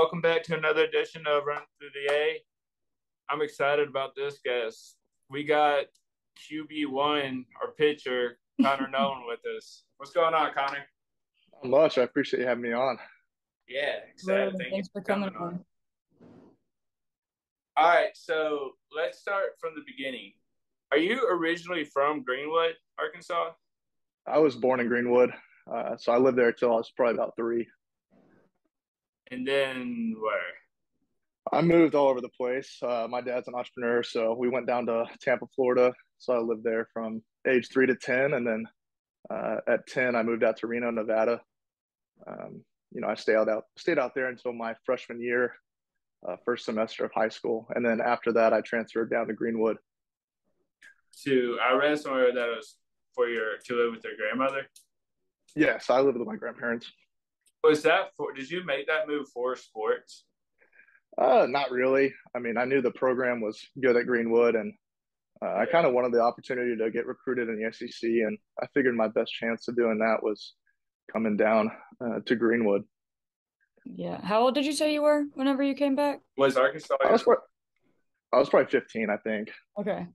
welcome back to another edition of Run Through the A. I'm excited about this, guys. We got QB1, our pitcher, Connor Noland, with us. What's going on, Connor? Not much. I appreciate you having me on. Yeah, Well, excited. Thank you thanks for for coming coming on. on. All right, so let's start from the beginning. Are you originally from Greenwood, Arkansas? I was born in Greenwood, so I lived there till I was probably about 3. And then where? I moved all over the place. My dad's an entrepreneur, so we went down to Tampa, Florida. So I lived there from age 3 to 10, and then at 10, I moved out to Reno, Nevada. I stayed out there until my freshman year, first semester of high school, and then after that, I transferred down to Greenwood. I read somewhere that it was to live with your grandmother. Yes, I lived with my grandparents. Did you make that move for sports? Not really. I mean, I knew the program was good at Greenwood, and I kind of wanted the opportunity to get recruited in the SEC, and I figured my best chance of doing that was coming down to Greenwood. Yeah. How old did you say you were whenever you came back? Was Arkansas I was probably 15, I think. Okay.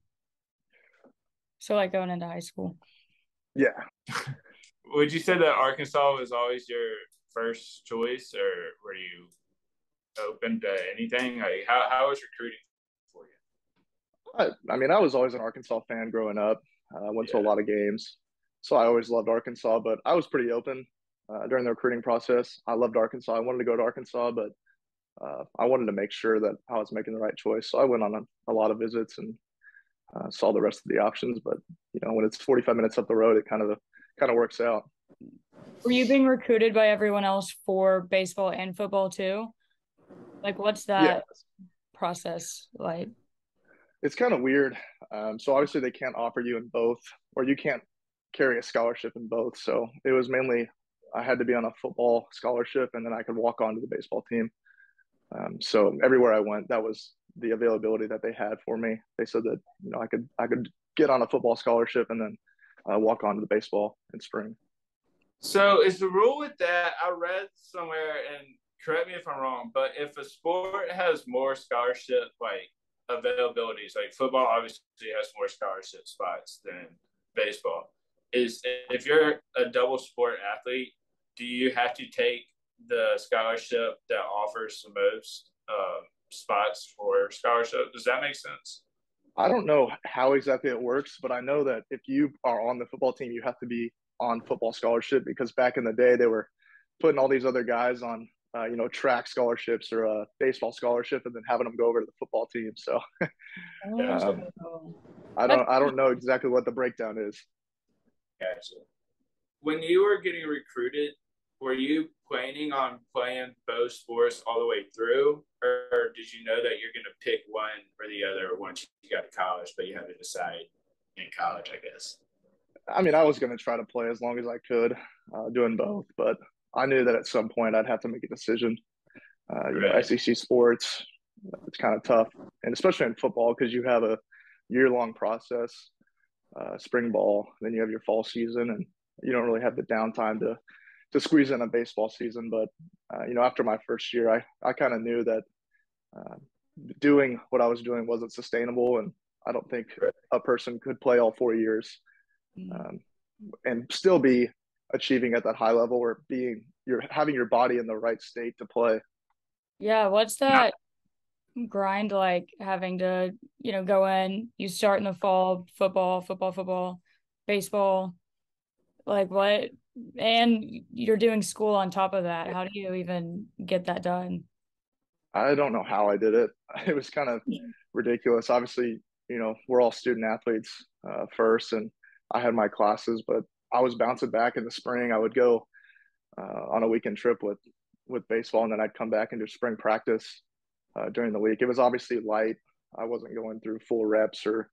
So like going into high school. Yeah. Would you say that Arkansas was always your first choice, or were you open to anything? Like, how was recruiting for you? I mean, I was always an Arkansas fan growing up. I went to a lot of games, so I always loved Arkansas. But I was pretty open during the recruiting process. I loved Arkansas. I wanted to go to Arkansas, but I wanted to make sure that I was making the right choice. So I went on a lot of visits and saw the rest of the options. But when it's 45 minutes up the road, it kind of works out. Were you being recruited by everyone else for baseball and football too? Like, what's that process like? It's kind of weird. So obviously they can't offer you in both, or you can't carry a scholarship in both. So it was mainly I had to be on a football scholarship, and then I could walk on to the baseball team. So everywhere I went, that was the availability that they had for me. They said that I could get on a football scholarship and then walk on to the baseball in spring. So is the rule with that? I read somewhere, and correct me if I'm wrong, but if a sport has more scholarship availabilities, like football obviously has more scholarship spots than baseball. If you're a double sport athlete, do you have to take the scholarship that offers the most spots for scholarship? Does that make sense? I don't know how exactly it works, but I know that if you are on the football team, you have to be on football scholarship, because back in the day they were putting all these other guys on track scholarships or a baseball scholarship, and then having them go over to the football team. So I don't know exactly what the breakdown is. Gotcha. When you were getting recruited, were you planning on playing both sports all the way through, or did you know that you're going to pick one or the other once you got to college, but you had to decide in college, I guess? I mean, I was going to try to play as long as I could, doing both, but I knew that at some point I'd have to make a decision. SEC sports, it's kind of tough, and especially in football, because you have a year-long process, spring ball, then you have your fall season, and you don't really have the downtime to squeeze in a baseball season. But after my first year, I kind of knew that doing what I was doing wasn't sustainable, and I don't think a person could play all 4 years and still be achieving at that high level, or you're having your body in the right state to play. Yeah, what's that grind like, having to, go in, you start in the fall, football, baseball, like what? And you're doing school on top of that. How do you even get that done? I don't know how I did it. It was kind of ridiculous. Obviously, we're all student athletes first, and I had my classes, but I was bouncing back in the spring. I would go on a weekend trip with baseball, and then I'd come back and do spring practice during the week. It was obviously light. I wasn't going through full reps or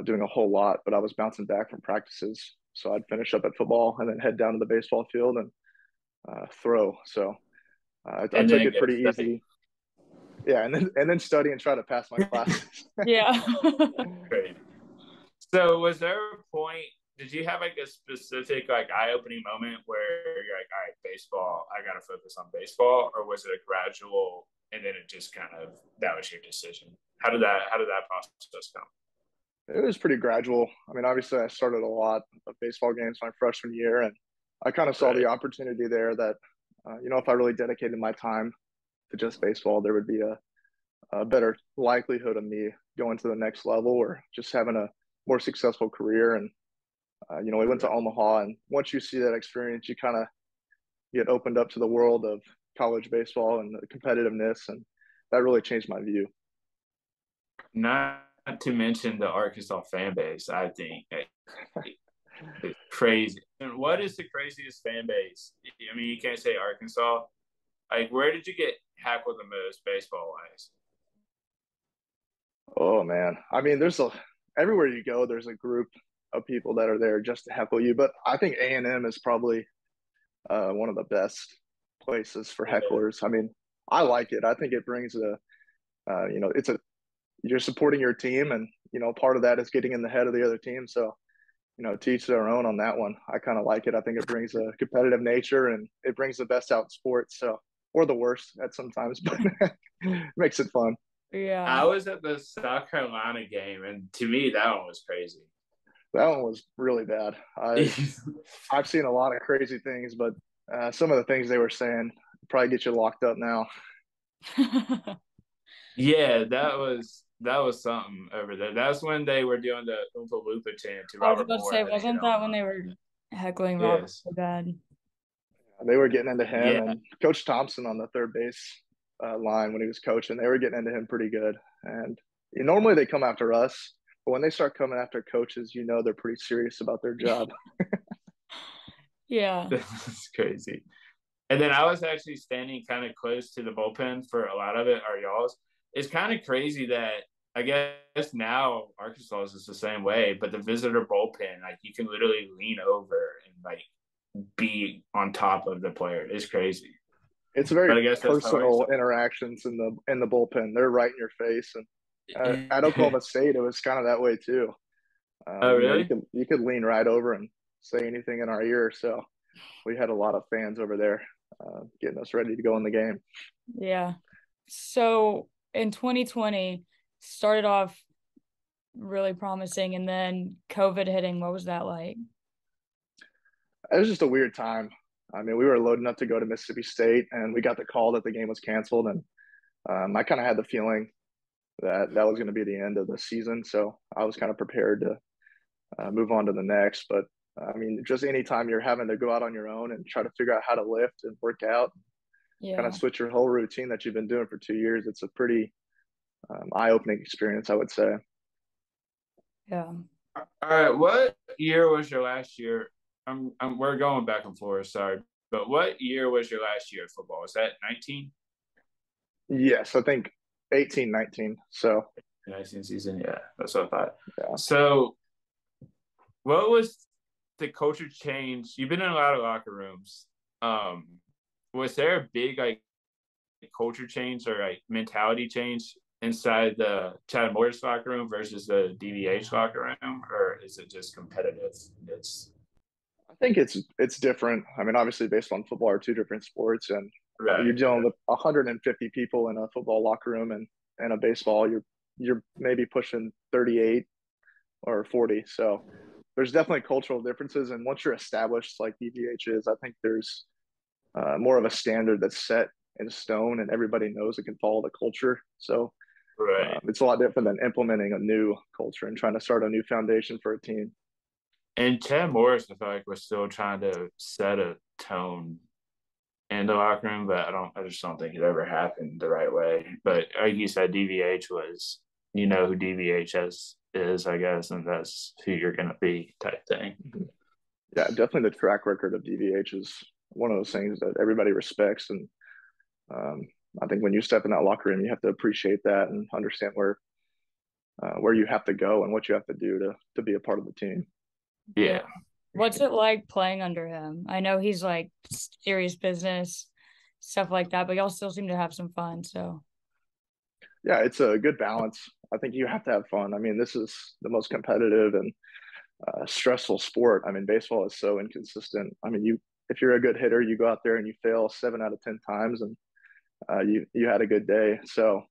doing a whole lot, but I was bouncing back from practices. So I'd finish up at football and then head down to the baseball field and throw. So I took it pretty easy. Yeah, and then study and try to pass my classes. Yeah. Great. So was there a point did you have like a specific like eye-opening moment where you're like, all right, baseball, I got to focus on baseball, or was it a gradual and then it just kind of that was your decision? How did that process come? It was pretty gradual. I mean, obviously, I started a lot of baseball games my freshman year, and I kind of saw Right. the opportunity there that, if I really dedicated my time to just baseball, there would be a better likelihood of me going to the next level or just having a more successful career. And we went to Omaha, and once you see that experience, you kind of get opened up to the world of college baseball and the competitiveness, and that really changed my view. Not to mention the Arkansas fan base, I think it's crazy. And what is the craziest fan base? I mean, you can't say Arkansas. Like, where did you get hackled the most baseball wise? Oh man, I mean, everywhere you go, there's a group of people that are there just to heckle you. But I think A&M is probably one of the best places for Yeah. hecklers. I mean, I like it. I think it brings it's you're supporting your team, and part of that is getting in the head of the other team. So to each their own on that one. I kind of like it. I think it brings a competitive nature, and it brings the best out in sports. So, or the worst at sometimes, but makes it fun. Yeah. I was at the South Carolina game, and to me, that one was crazy. That one was really bad. I've seen a lot of crazy things, but some of the things they were saying probably get you locked up now. Yeah, that was something over there. That's when they were doing the Oompa Loompa chant to I was Robert about to Moore, say, and then it hit wasn't home that when run. they were heckling Robert Yes. so bad? They were getting into him, Yeah. and Coach Thompson on the third base line when he was coaching, they were getting into him pretty good. And normally they come after us, but when they start coming after coaches, they're pretty serious about their job. Yeah. That's crazy. And then I was actually standing kind of close to the bullpen for a lot of it, or y'all's. It's kind of crazy that I guess now Arkansas is the same way, but the visitor bullpen, like you can literally lean over and like be on top of the player. It's crazy. It's very But I guess that's how personal interactions in the bullpen. They're right in your face, and at Oklahoma State, it was kind of that way too. Oh, You really? could lean right over and say anything in our ear. So we had a lot of fans over there getting us ready to go in the game. Yeah. So in 2020, started off really promising, and then COVID hitting. What was that like? It was just a weird time. I mean, we were loading up to go to Mississippi State, and we got the call that the game was canceled, and I kind of had the feeling that that was going to be the end of the season. So I was kind of prepared to move on to the next. But I mean, just anytime you're having to go out on your own and try to figure out how to lift and work out, kind Yeah. of switch your whole routine that you've been doing for 2 years, it's a pretty eye-opening experience, I would say. Yeah. All right. What year was your last year? We're going back and forth. Sorry, but what year was your last year of football? Was that 19? Yes, I think 18, 19. So 19 season. Yeah, that's what I thought. yeah. So, what was the culture change? You've been in a lot of locker rooms. Was there a big like culture change or like mentality change inside the Chad Morris locker room versus the DVH locker room, or is it just competitive? I think it's different. I mean, obviously, baseball and football are two different sports, and you're Right. dealing with 150 people in a football locker room, and a baseball, you're maybe pushing 38 or 40. So there's definitely cultural differences, and once you're established like DVH is, I think there's more of a standard that's set in stone, and everybody knows it can follow the culture. So Right. it's a lot different than implementing a new culture and trying to start a new foundation for a team. And Chad Morris, I feel like was still trying to set a tone in the locker room, but I just don't think it ever happened the right way. But like you said, DVH was, who DVH is, I guess, and that's who you're gonna be type thing. Yeah, definitely the track record of DVH is one of those things that everybody respects, and um, I think when you step in that locker room, you have to appreciate that and understand where you have to go and what you have to do to be a part of the team. Yeah. Yeah. What's it like playing under him? I know he's like serious business, stuff like that, but y'all still seem to have some fun. So Yeah, it's a good balance. I think you have to have fun. I mean, this is the most competitive and stressful sport. I mean, baseball is so inconsistent. I mean, if you're a good hitter, you go out there and you fail 7 out of 10 times, and you had a good day. So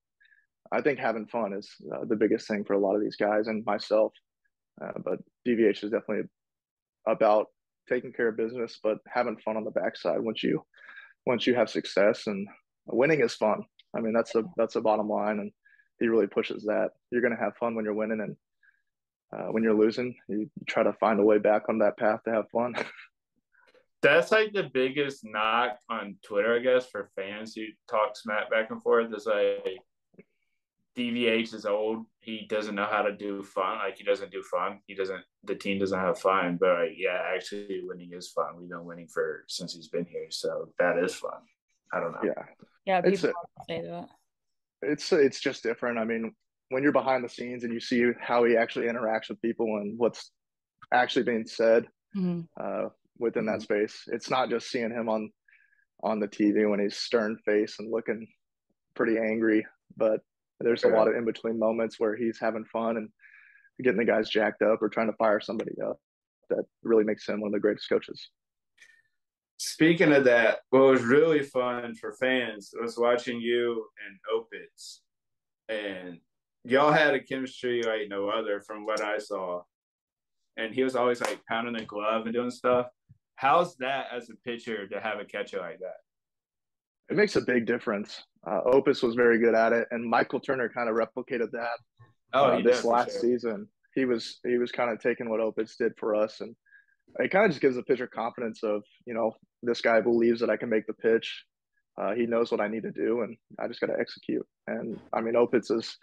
I think having fun is the biggest thing for a lot of these guys and myself. But DVH is definitely about taking care of business, but having fun on the backside once you have success, and winning is fun. I mean, that's the bottom line, and he really pushes that. You're going to have fun when you're winning, and when you're losing, you try to find a way back on that path to have fun. That's like the biggest knock on Twitter, I guess, for fans who talk smack back and forth. Is like DVH is old. He doesn't know how to do fun. Like, he doesn't do fun. The team doesn't have fun. But like, yeah, actually winning is fun. We've been winning since he's been here. So that is fun. I don't know. Yeah. Yeah, people say that. It's just different. I mean, when you're behind the scenes and you see how he actually interacts with people and what's actually being said within that space, it's not just seeing him on the TV when he's stern faced and looking pretty angry, but there's a lot of in between moments where he's having fun and getting the guys jacked up or trying to fire somebody up. That really makes him one of the greatest coaches. Speaking of that, what was really fun for fans was watching you and Opitz, and y'all had a chemistry like no other from what I saw. And he was always like pounding the glove and doing stuff. How's that as a pitcher to have a catcher like that? It makes a big difference. Opus was very good at it, and Michael Turner kind of replicated that this last season. He was kind of taking what Opus did for us, and it kind of just gives the pitcher confidence of, this guy believes that I can make the pitch. He knows what I need to do, and I just got to execute. And I mean, Opitz is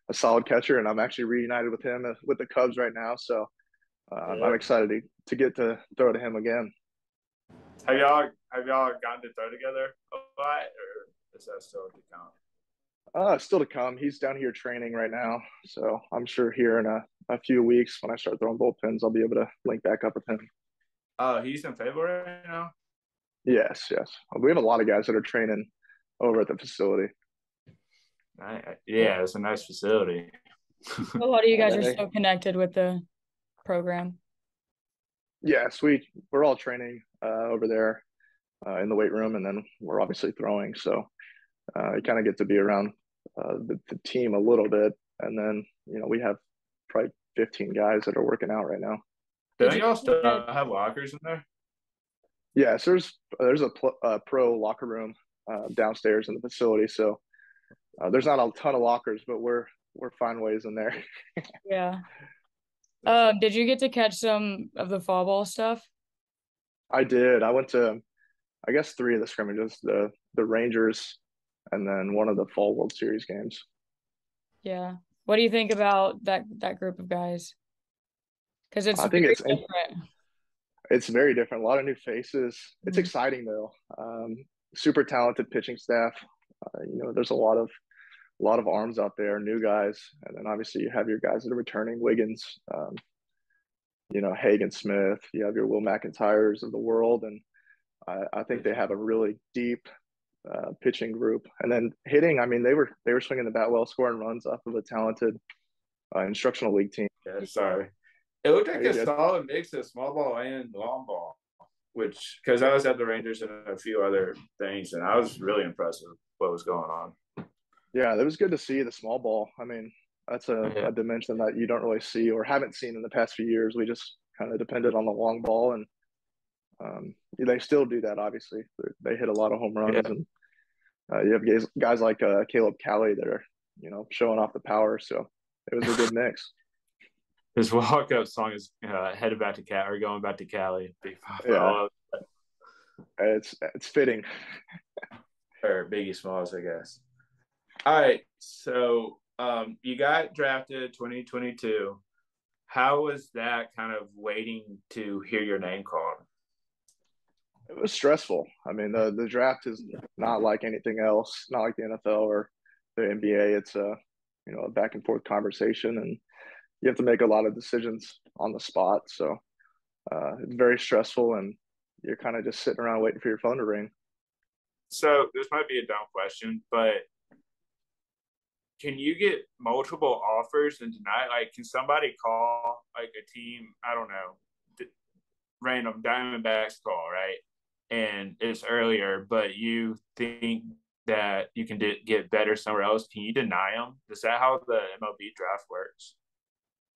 a solid catcher, and I'm actually reunited with him with the Cubs right now. So I'm excited to get to throw to him again. Have y'all gotten to throw together a lot, or is that still to come? Still to come. He's down here training right now, so I'm sure here in a few weeks when I start throwing bullpens, I'll be able to link back up with him. Oh, he's in favor right now? Yes. We have a lot of guys that are training over at the facility. Yeah, it's a nice facility. A lot of you guys are still connected with the program. Yes, we're all training over there in the weight room, and then we're obviously throwing. So you kind of get to be around the team a little bit, and then we have probably 15 guys that are working out right now. Don't y'all still have lockers in there? Yes, there's a pro locker room downstairs in the facility, so there's not a ton of lockers, but we're finding ways in there. Yeah. Did you get to catch some of the fall ball stuff? I did. I went to, I guess, 3 of the scrimmages, the Rangers, and then one of the fall World Series games. Yeah. What do you think about that group of guys? Because I think it's different. It's very different. A lot of new faces. It's exciting though. Super talented pitching staff. There's a lot of arms out there, new guys, and then obviously you have your guys that are returning, Wiggins, Hagen Smith. You have your Will McIntyres of the world, and I think they have a really deep pitching group. And then hitting, I mean, they were swinging the bat well, scoring runs off of a talented instructional league team. Yeah, sorry. It looked like a solid mix of small ball and long ball, because I was at the Rangers and a few other things, and I was really impressed with what was going on. Yeah, it was good to see the small ball. I mean, that's a dimension that you don't really see or haven't seen in the past few years. We just kind of depended on the long ball, and they still do that, obviously. They hit a lot of home runs, and you have guys like Caleb Cali that are, showing off the power. So it was a good mix. His walk-up song is headed back to Cali, or going back to Cali. Yeah. It's fitting. Or Biggie Smalls, I guess. All right, so you got drafted 2022. How was that kind of waiting to hear your name called? It was stressful. I mean, the draft is not like anything else, not like the NFL or the NBA. It's a back and forth conversation, and you have to make a lot of decisions on the spot. So it's very stressful, and you're kind of just sitting around waiting for your phone to ring. So this might be a dumb question, but can you get multiple offers and deny? Like, can somebody call like a team, I don't know, random Diamondbacks call, right? And it's earlier, but you think that you can get better somewhere else, can you deny them? Is that how the MLB draft works?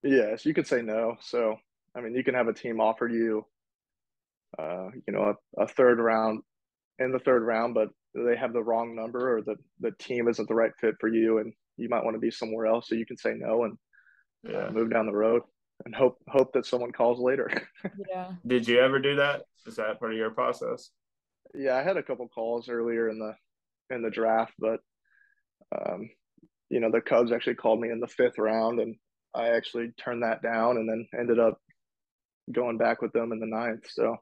Yes, you could say no. So, I mean, you can have a team offer you, a third round in the third round, but they have the wrong number or the team isn't the right fit for you, and you might want to be somewhere else. So you can say no and move down the road and hope that someone calls later. Yeah. Did you ever do that? Is that part of your process? Yeah, I had a couple calls earlier in the draft, but um, the Cubs actually called me in the fifth round, and I actually turned that down, and then ended up going back with them in the ninth. So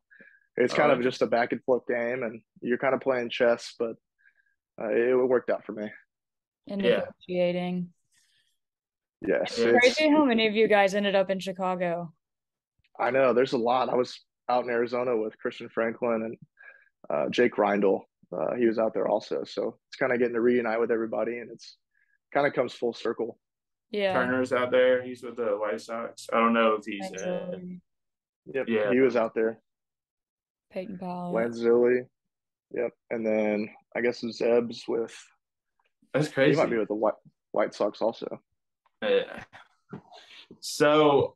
it's kind of just a back and forth game, and you're kind of playing chess, but it worked out for me. And negotiating. Yes. It's crazy how many of you guys ended up in Chicago. I know there's a lot. I was out in Arizona with Christian Franklin and Jake Reindl. He was out there also. So it's kind of getting to reunite with everybody, and it's kind of comes full circle. Yeah. Turner's out there. He's with the White Sox. I don't know if he's Yep. Yeah. He was out there. Peyton Powell. Lanzilli. Yep. And then I guess Zeb's with. That's crazy. He might be with the White Sox also. Yeah. So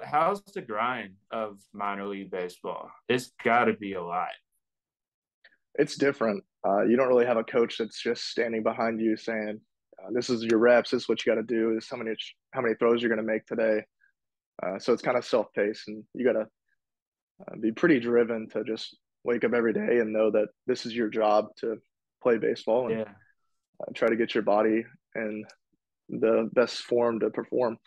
how's the grind of minor league baseball? It's got to be a lot. It's different. You don't really have a coach that's just standing behind you saying, "This is your reps. This is what you got to do. This is how many throws you're going to make today." So it's kind of self-paced, and you got to be pretty driven to just wake up every day and know that this is your job to play baseball and try to get your body in the best form to perform.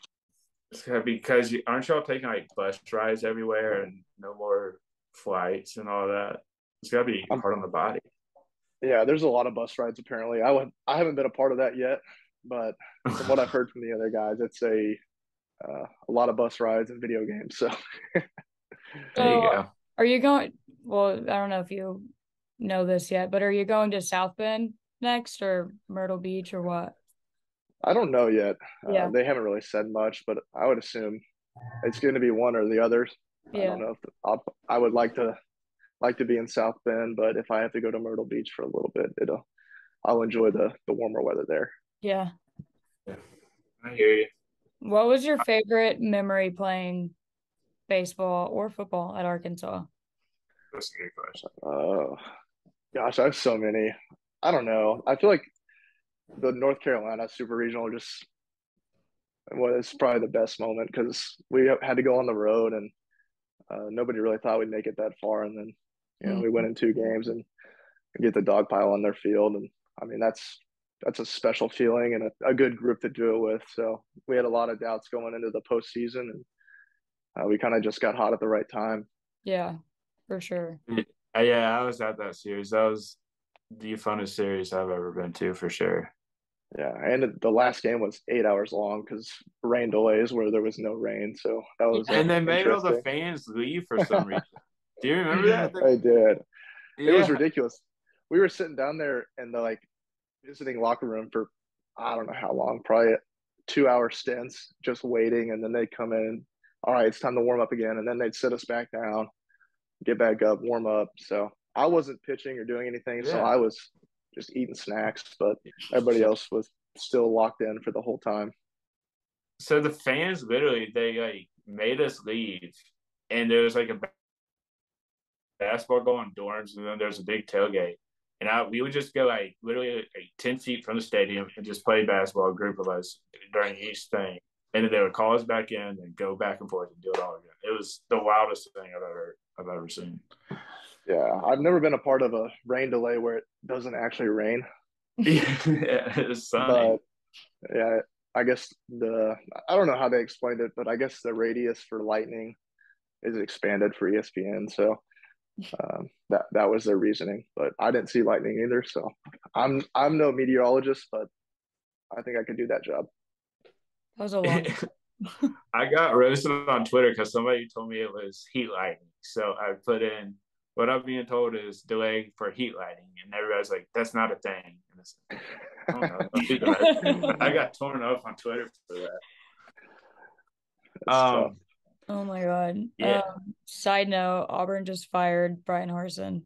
Because aren't y'all taking like bus rides everywhere and no more flights and all that? It's got to be hard on the body. Yeah, there's a lot of bus rides apparently. I haven't been a part of that yet, but from what I've heard from the other guys, it's a lot of bus rides and video games. So there you go. Are you going? Well, I don't know if you know this yet, but are you going to South Bend next, or Myrtle Beach, or what? I don't know yet. Yeah. They haven't really said much, but I would assume it's going to be one or the other. Yeah. I don't know if I would like to be in South Bend, but if I have to go to Myrtle Beach for a little bit, I'll enjoy the warmer weather there. Yeah. I hear you. What was your favorite memory playing baseball or football at Arkansas? That's a good question. Oh, gosh, I have so many. I don't know. I feel like the North Carolina Super Regional just was probably the best moment because we had to go on the road and nobody really thought we'd make it that far. And then, we went in 2 games and get the dog pile on their field. And I mean, that's a special feeling and a good group to do it with. So we had a lot of doubts going into the postseason, and we kind of just got hot at the right time. Yeah, for sure. Yeah, I was at that series. That was the funnest series I've ever been to, for sure. Yeah, and the last game was 8 hours long because rain delays where there was no rain. So that was and they made all the fans leave for some reason. Do you remember that? I did. Yeah. It was ridiculous. We were sitting down there in the visiting locker room for I don't know how long, probably 2-hour stints, just waiting, and then they'd come in. All right, it's time to warm up again, and then they'd sit us back down, get back up, warm up. So I wasn't pitching or doing anything, so I was just eating snacks, but everybody else was still locked in for the whole time. So the fans literally, they made us leave, and there was a basketball goal in dorms, and then there's a big tailgate. And we would just go literally 10 feet from the stadium and just play basketball, a group of us during each thing. And then they would call us back in and go back and forth and do it all again. It was the wildest thing I've ever seen. Yeah, I've never been a part of a rain delay where it doesn't actually rain. Yeah, it's sunny. But yeah, I guess I don't know how they explained it, but I guess the radius for lightning is expanded for ESPN. So that was their reasoning, but I didn't see lightning either. So I'm no meteorologist, but I think I could do that job. That was a lot. I got roasted on Twitter because somebody told me it was heat lightning. So I put in what I'm being told is delay for heat lightning, and everybody's like, "That's not a thing." And I don't know. I got torn up on Twitter for that. It's tough. Oh my God. Yeah. Side note, Auburn just fired Bryan Harsin.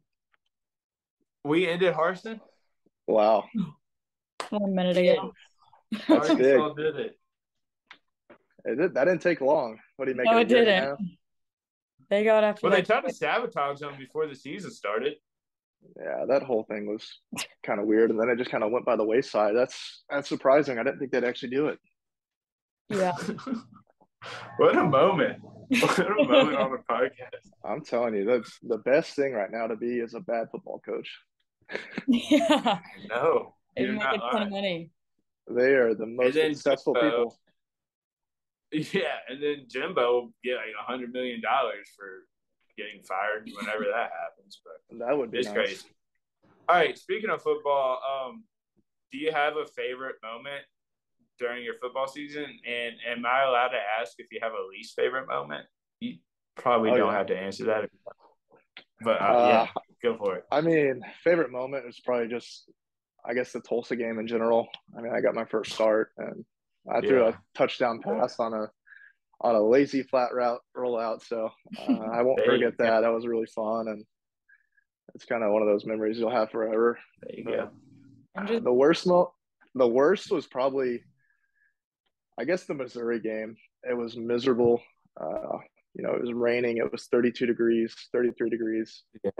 We ended Harsin? Wow. 1 minute ago. That's big. Arkansas did it. That didn't take long. What do you make No, it? it didn't. They got after Well, that. they tried to sabotage them before the season started. Yeah, that whole thing was kind of weird, and then it just kind of went by the wayside. That's surprising. I didn't think they'd actually do it. Yeah. What a moment. What a moment on the podcast. I'm telling you, the best thing right now to be is a bad football coach. Yeah. No, They you're make not a ton lying. of money. They are the most successful people. Yeah, and then Jimbo will get like $100 million for getting fired whenever that happens. But That would be it's nice. crazy. All right, speaking of football, do you have a favorite moment during your football season? And am I allowed to ask if you have a least favorite moment? You probably don't have to answer that. But yeah, go for it. I mean, favorite moment is probably just, I guess, the Tulsa game in general. I mean, I got my first start and I threw a touchdown pass on a lazy flat route rollout. So I won't forget that. That was really fun, and it's kind of one of those memories you'll have forever. There you go. The worst was probably, I guess, the Missouri game. It was miserable. It was raining. It was 32 degrees, 33 degrees. Yeah.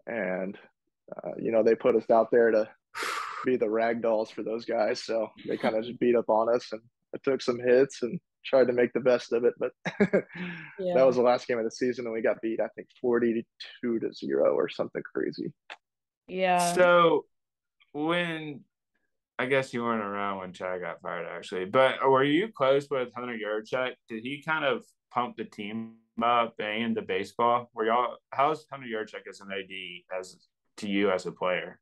And, they put us out there to be the rag dolls for those guys. So they kind of just beat up on us, and I took some hits and tried to make the best of it. But that was the last game of the season, and we got beat, I think, 42-0 or something crazy. Yeah. So I guess you weren't around when Chad got fired, actually. But were you close with Hunter Yurachek? Did he kind of pump the team up and the baseball? How's Hunter Yurachek as an AD to you as a player?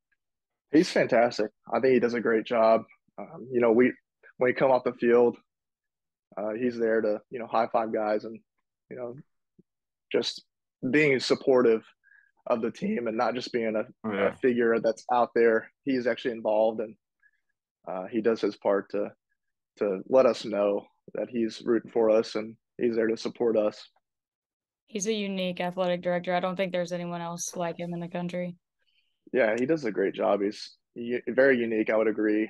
He's fantastic. I think he does a great job. When we come off the field, he's there to, high five guys and, just being supportive of the team and not just being a figure that's out there. He's actually involved, and he does his part to let us know that he's rooting for us and he's there to support us. He's a unique athletic director. I don't think there's anyone else like him in the country. Yeah, he does a great job. He's very unique, I would agree.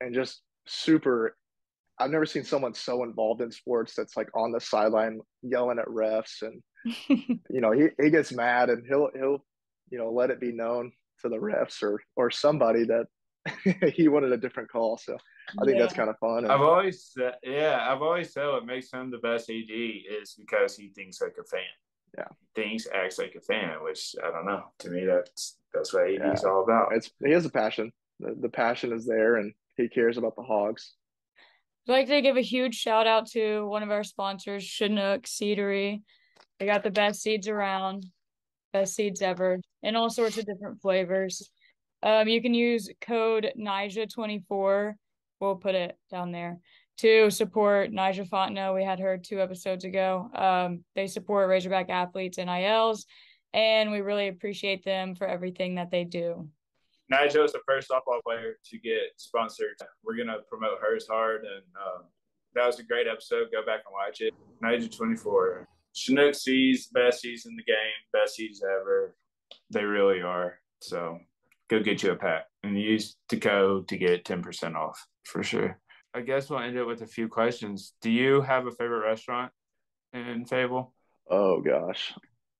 And just super – I've never seen someone so involved in sports that's like on the sideline yelling at refs. And, he gets mad and he'll let it be known to the refs or somebody that he wanted a different call. So I think that's kind of fun. And I've always said what makes him the best AD is because he thinks like a fan. Yeah. Acts like a fan, which I don't know. To me, that's what AD's all about. He has a passion. The passion is there, and he cares about the Hogs. I'd like to give a huge shout out to one of our sponsors, Chinook Seedery. They got the best seeds around, best seeds ever, in all sorts of different flavors. You can use code NIJA24. We'll put it down there to support Nyjah Fontenot. We had her 2 episodes ago. They support Razorback athletes and ILs, and we really appreciate them for everything that they do. Nyjah is the first softball player to get sponsored. We're going to promote hers hard, and that was a great episode. Go back and watch it. NIJA24. Chinook sees best seeds in the game, best seeds ever. They really are. So go get you a pack and use the code to get 10% off for sure. I guess we'll end it with a few questions. Do you have a favorite restaurant in Fable? Oh gosh.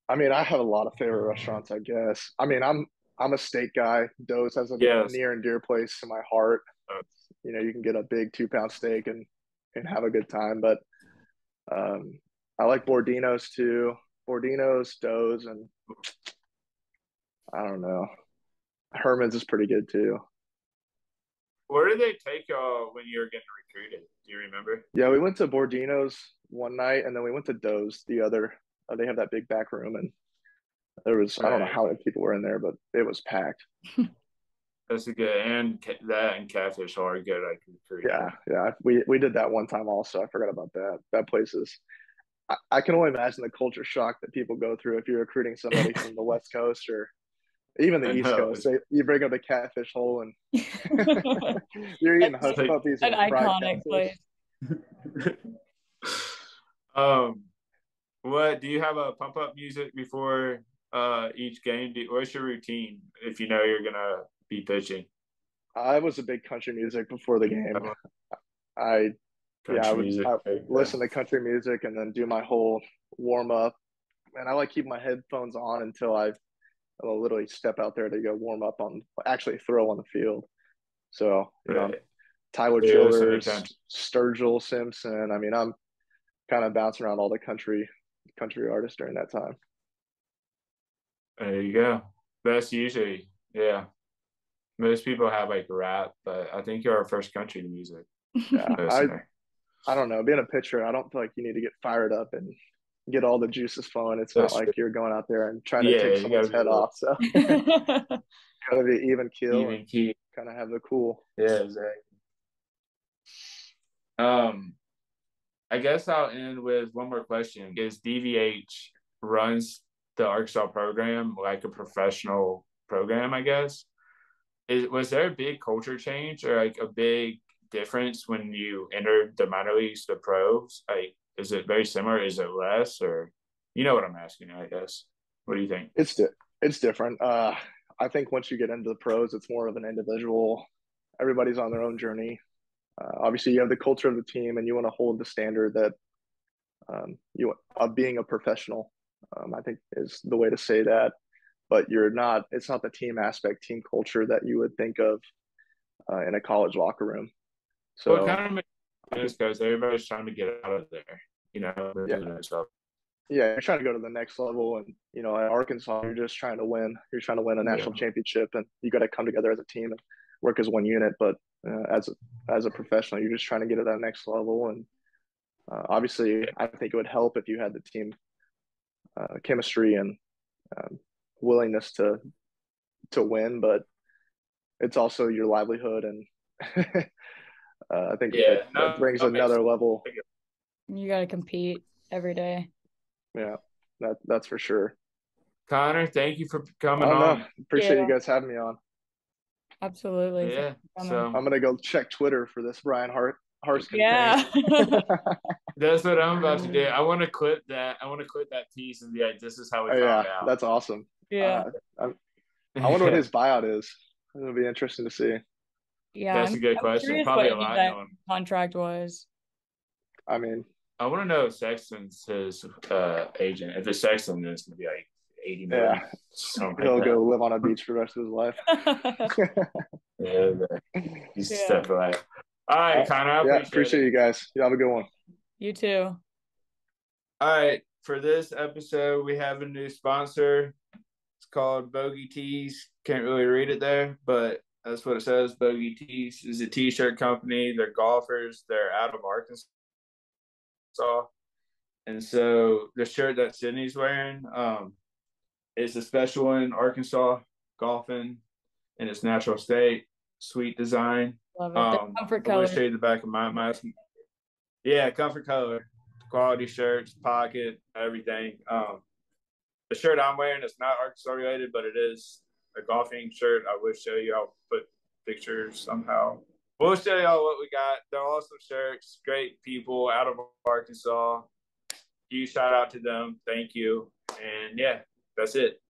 I mean, I have a lot of favorite restaurants, I guess. I mean, I'm a steak guy. Doe's has a near and dear place in my heart. You can get a big 2-pound steak and have a good time. But I like Bordino's too. Bordino's, Doe's, and I don't know. Herman's is pretty good too. Where did they take y'all when you were getting recruited? Do you remember? Yeah, we went to Bordino's one night, and then we went to Doe's the other. They have that big back room, and there was I don't know how many people were in there, but it was packed. That's a good, and Catfish are good. Yeah. We did that one time also. I forgot about that. That place is. I can only imagine the culture shock that people go through if you're recruiting somebody from the West Coast or even the East Coast. You bring up the Catfish Hole and you're eating hush puppies. An iconic place. What do you have a pump up music before each game? What's your routine if you know you're gonna be pitching? I was a big country music before the game. I yeah, Country music. I Yeah. listen to country music and then do my whole warm up. And I like keep my headphones on until I'll literally step out there to go warm up on actually throw on the field. So, Right. Tyler Yeah, listen to Childers, country. Sturgill Simpson. I mean, I'm kind of bouncing around all the country artists during that time. There you go. That's usually, yeah. Most people have like rap, but I think you're our first country music Yeah, listener. I don't know. Being a pitcher, I don't feel like you need to get fired up and get all the juices flowing. It's not That's like true. you're going out there and trying to Yeah, take you got someone's to be a head little off. So gotta be even keel and even key. kind of have the cool. Yeah, exactly. Um, I guess I'll end with one more question. Is DVH runs the Arkansas program like a professional program, I guess? Was there a big culture change or like a big difference when you entered the minor leagues, the pros? Like, is it very similar? Is it less? Or you know what I'm asking, I guess. What do you think? It's different. I think once you get into the pros, it's more of an individual. Everybody's on their own journey. Obviously, you have the culture of the team, and you want to hold the standard that you of being a professional. I think is the way to say that. But you're not. It's not the team aspect, team culture that you would think of in a college locker room. Well, it So kind of makes sense because everybody's trying to get out of there, you know, yeah, so yeah, you're trying to go to the next level, and at Arkansas, you're just trying to win. You're trying to win a yeah. national championship, and you got to come together as a team and work as one unit. But as a professional, you're just trying to get to that next level, and obviously, I think it would help if you had the team chemistry and um, willingness to win. But it's also your livelihood, and I think Yeah, that no, brings that makes Yeah. another level. You got to compete every day. Yeah, that's for sure. Connor, thank you for coming Oh no, on. appreciate you Yeah, guys having me on. absolutely. Thanks Yeah, for coming. so I'm gonna go check Twitter for this Harsin thing. Yeah. that's what I'm about to do. I want to clip that. I want to clip that piece and be like, "This is how we Oh found yeah, out." that's awesome. Yeah. I wonder what Yeah, his buyout is. It'll be interesting to see. Yeah. that's a good I'm question. curious what Probably a any of lot that known. contract was. I mean, I want to know if Sexton's his agent. If it's Sexton, then it's gonna be like 80 million, yeah, something like he'll that. go live on a beach for the rest of his life. Yeah, he's Yeah. step away. All right, Connor, I Yeah, appreciate appreciate it. you guys. You have a good one. You too. All right, for this episode, we have a new sponsor. It's called Bogey Tees. Can't really read it there, but that's what it says. Bogey Tees is a t-shirt company. They're golfers. They're out of Arkansas. And so the shirt that Sydney's wearing is a special one in Arkansas golfing in its natural state. Sweet design. Love it. The comfort I'm going color. to show you the back of my mask. Yeah, comfort color, quality shirts, pocket, everything. The shirt I'm wearing is not Arkansas related, but it is a golfing shirt. I will show you. I'll put pictures somehow. We'll show y'all what we got. They're awesome shirts. Great people out of Arkansas. Huge shout out to them. Thank you. And yeah, that's it.